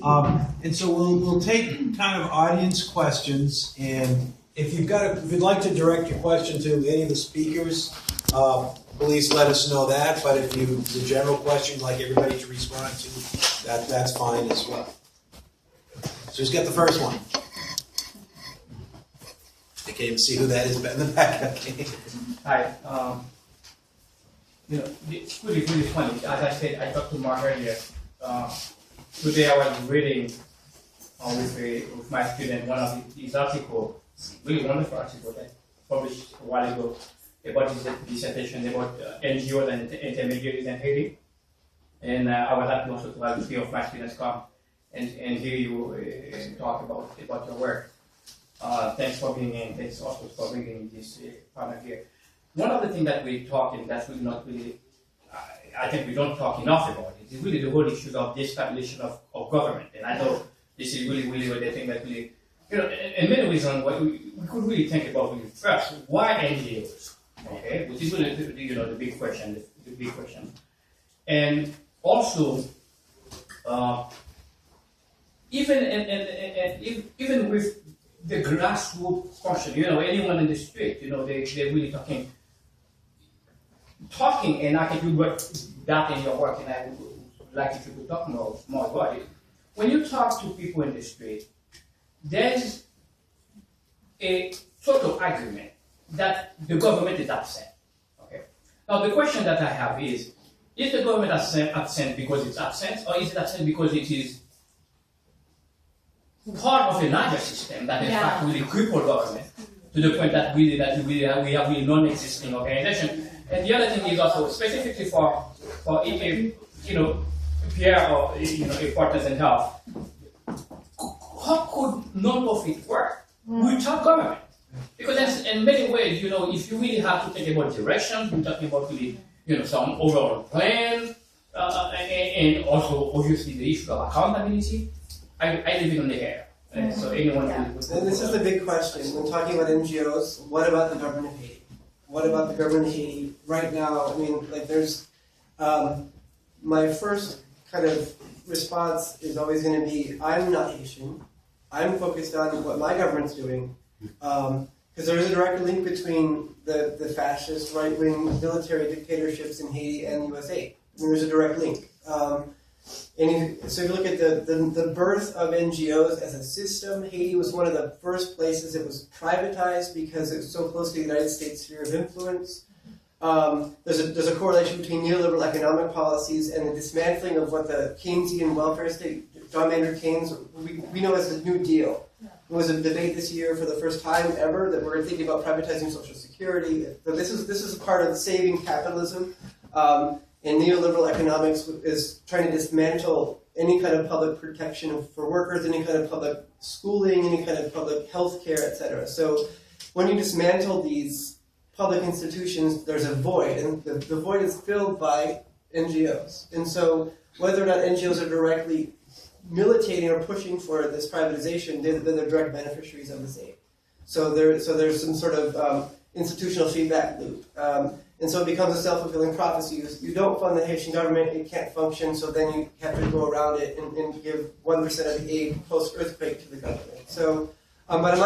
And so we'll take kind of audience questions, and if you'd like to direct your question to any of the speakers, please let us know that. But if it's a general question you'd like everybody to respond to, that's fine as well. So who's got the first one? I can't even see who that is, but in the back. Hi. It's really funny. As I said, I talked to Mark earlier. Today I was reading with my student one of these articles, really wonderful article that published a while ago about his dissertation about NGOs and intermediaries in Haiti. And I was happy also to have 3 of my students come and hear you talk about your work. Thanks for being in. Thanks also for bringing this panel here. One of the things that we're talking that's really not really, I think we don't talk enough about it, is really the whole issue of the establishment of government. And I know this is really the thing that really, in many reasons, we could really think about really first, why NGOs? Okay, which is really the big question, the big question. And also, even with the grassroots function, anyone in the street, they're really talking, and I think you work that in your work, and I would like if you could talk more about it. When you talk to people in the street, there's a total agreement that the government is absent. Okay. Now the question that I have is the government absent because it's absent, or is it absent because it is part of a larger system that in fact really cripple government to the point that we have really non-existing organization? And the other thing is also specifically for Pierre or a partners in health, how could non-profit work without government? Because in many ways, if you really have to think about direction, we're talking about really, some overall plan, and also obviously the issue of accountability. I live in the air. So anyone and this is the big question when talking about NGOs. What about the government of Haiti? What about the government of Haiti right now? I mean, there's my first kind of response is always going to be, I'm not Haitian. I'm focused on what my government's doing, because there is a direct link between the fascist right-wing military dictatorships in Haiti and USA. There's a direct link. So if you look at the birth of NGOs as a system, Haiti was one of the first places it was privatized because it was so close to the United States sphere of influence. There's a correlation between neoliberal economic policies and the dismantling of what the Keynesian welfare state, John Maynard Keynes, we know as the New Deal. There was a debate this year for the first time ever that we're thinking about privatizing Social Security. So this is part of saving capitalism. And neoliberal economics is trying to dismantle any kind of public protection for workers, any kind of public schooling, any kind of public health care, etc. So when you dismantle these public institutions, there's a void, and the void is filled by NGOs. And so whether or not NGOs are directly militating or pushing for this privatization, they're the direct beneficiaries of the same. So there's some sort of institutional feedback loop. And so it becomes a self-fulfilling prophecy. You don't fund the Haitian government, it can't function, so then you have to go around it and give 1% of the aid post-earthquake to the government. So, but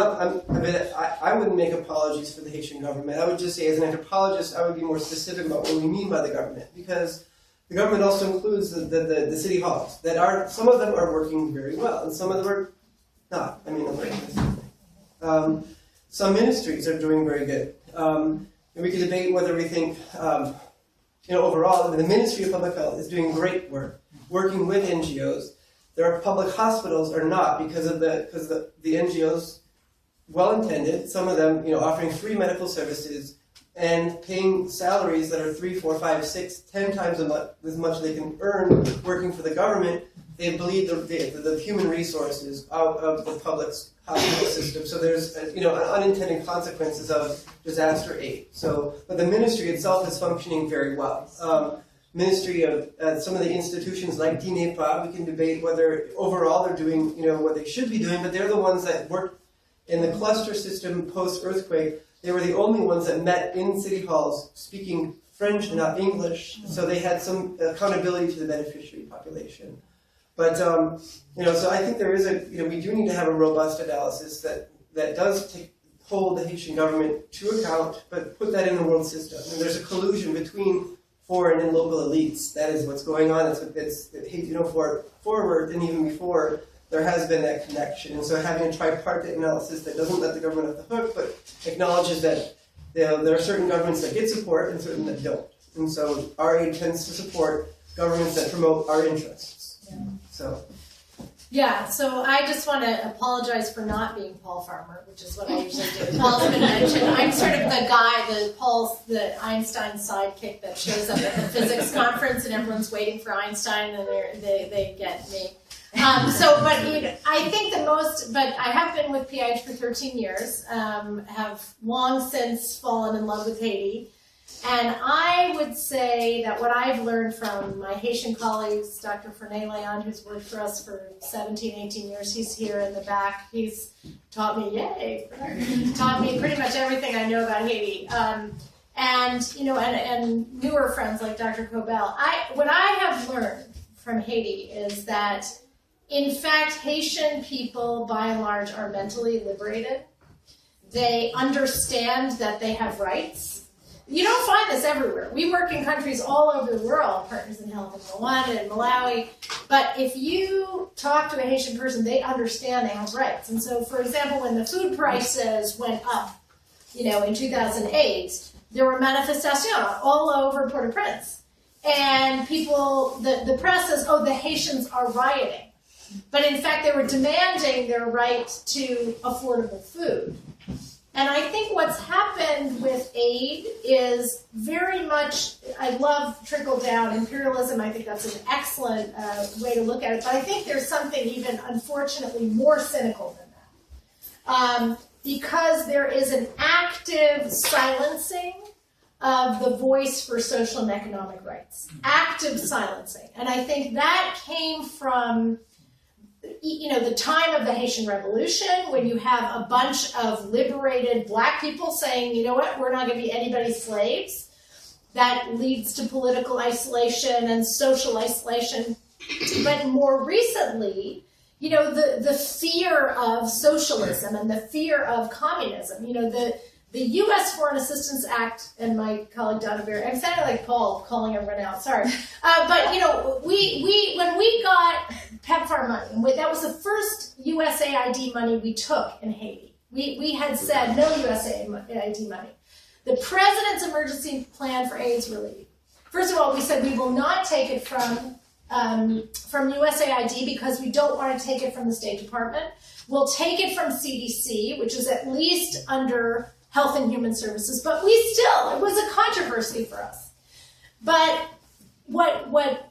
I wouldn't make apologies for the Haitian government. I would just say, as an anthropologist, I would be more specific about what we mean by the government, because the government also includes the city halls that are, some of them are working very well, and some of them are not. I mean, some ministries are doing very good. And we could debate whether we think, overall, the Ministry of Public Health is doing great work, working with NGOs. There are public hospitals are not because the NGOs, well-intended, some of them, offering free medical services and paying salaries that are 3, 4, 5, 6, 10 times as much they can earn working for the government. They bleed the human resources out of the public hospital system. So there's unintended consequences of disaster aid. But the ministry itself is functioning very well. Ministry of some of the institutions like Democ, we can debate whether overall they're doing what they should be doing, but they're the ones that work in the cluster system post-earthquake. They were the only ones that met in city halls speaking French and not English, so they had some accountability to the beneficiary population. But so I think there is we do need to have a robust analysis that does hold the Haitian government to account, but put that in the world system. And there's a collusion between foreign and local elites. That is what's going on. Forward and even before, there has been that connection. And so having a tripartite analysis that doesn't let the government off the hook, but acknowledges that there are certain governments that get support and certain that don't. And so our aid tends to support governments that promote our interests. Yeah, so I just want to apologize for not being Paul Farmer, which is what I usually do. Paul's been mentioned. I'm sort of the guy, the Einstein sidekick that shows up at the physics conference and everyone's waiting for Einstein and they get me. I think but I have been with P.H. for 13 years, have long since fallen in love with Haiti. And I would say that what I've learned from my Haitian colleagues, Dr. Fernet Leon, who's worked for us for 17, 18 years, he's here in the back. He's taught me, taught me pretty much everything I know about Haiti. And newer friends like Dr. Cobell. What I have learned from Haiti is that, in fact, Haitian people, by and large, are mentally liberated. They understand that they have rights. You don't find this everywhere. We work in countries all over the world, Partners in Health in Rwanda and Malawi, but if you talk to a Haitian person, they understand they have rights. And so, for example, when the food prices went up, in 2008, there were manifestations all over Port-au-Prince. And people, the press says, oh, the Haitians are rioting. But in fact, they were demanding their right to affordable food. And I think what's happened with aid is very much, I love trickle-down imperialism. I think that's an excellent way to look at it. But I think there's something even, unfortunately, more cynical than that. Because there is an active silencing of the voice for social and economic rights. Active silencing. And I think that came from the time of the Haitian Revolution, when you have a bunch of liberated black people saying, you know what, we're not going to be anybody's slaves. That leads to political isolation and social isolation. But more recently, the fear of socialism and the fear of communism, the U.S. Foreign Assistance Act, and my colleague Donna Berry, I'm sounding like Paul calling everyone out, sorry. But when we got PEPFAR money, and that was the first USAID money we took in Haiti. We had said no USAID money. The President's Emergency Plan for AIDS Relief. First of all, we said we will not take it from USAID because we don't want to take it from the State Department. We'll take it from CDC, which is at least under Health and Human Services, but it was a controversy for us. But what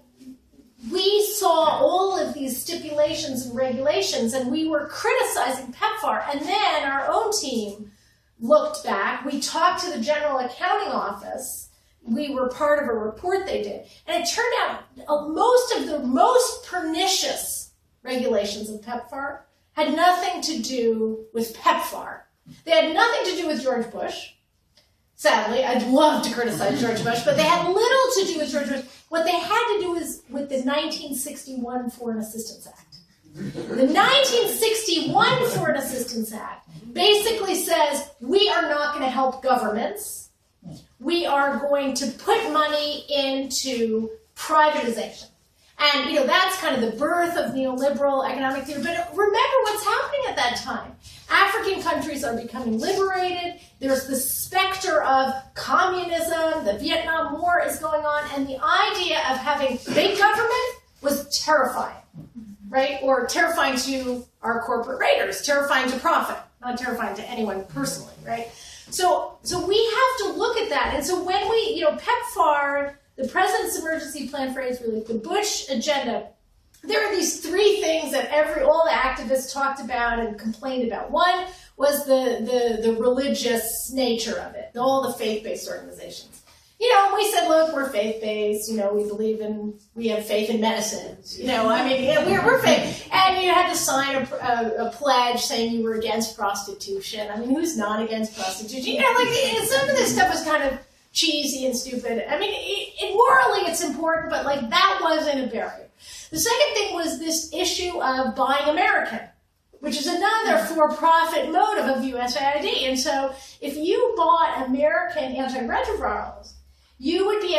we saw all of these stipulations and regulations, and we were criticizing PEPFAR, and then our own team looked back. We talked to the General Accounting Office. We were part of a report they did, and it turned out most of the most pernicious regulations of PEPFAR had nothing to do with PEPFAR. They had nothing to do with George Bush. Sadly, I'd love to criticize George Bush, but they had little to do with George Bush. What they had to do was with the 1961 Foreign Assistance Act. The 1961 Foreign Assistance Act basically says we are not going to help governments. We are going to put money into privatization. And, that's kind of the birth of neoliberal economic theory. But remember what's happening at that time. African countries are becoming liberated. There's the specter of communism. The Vietnam War is going on. And the idea of having big government was terrifying, right? Or terrifying to our corporate raiders, terrifying to profit, not terrifying to anyone personally, right? So we have to look at that. And so when we, PEPFAR, the President's Emergency Plan for AIDS Relief, the Bush agenda, there are these three things that all the activists talked about and complained about. One was the religious nature of it, all the faith-based organizations. We said, look, we're faith-based, we have faith in medicine, we're faith. And you had to sign a pledge saying you were against prostitution. Who's not against prostitution? Some of this stuff was kind of cheesy and stupid. Morally it's important, but that wasn't a barrier. The second thing was this issue of buying American, which is another for-profit motive of USAID. And so if you bought American antiretrovirals, you would be able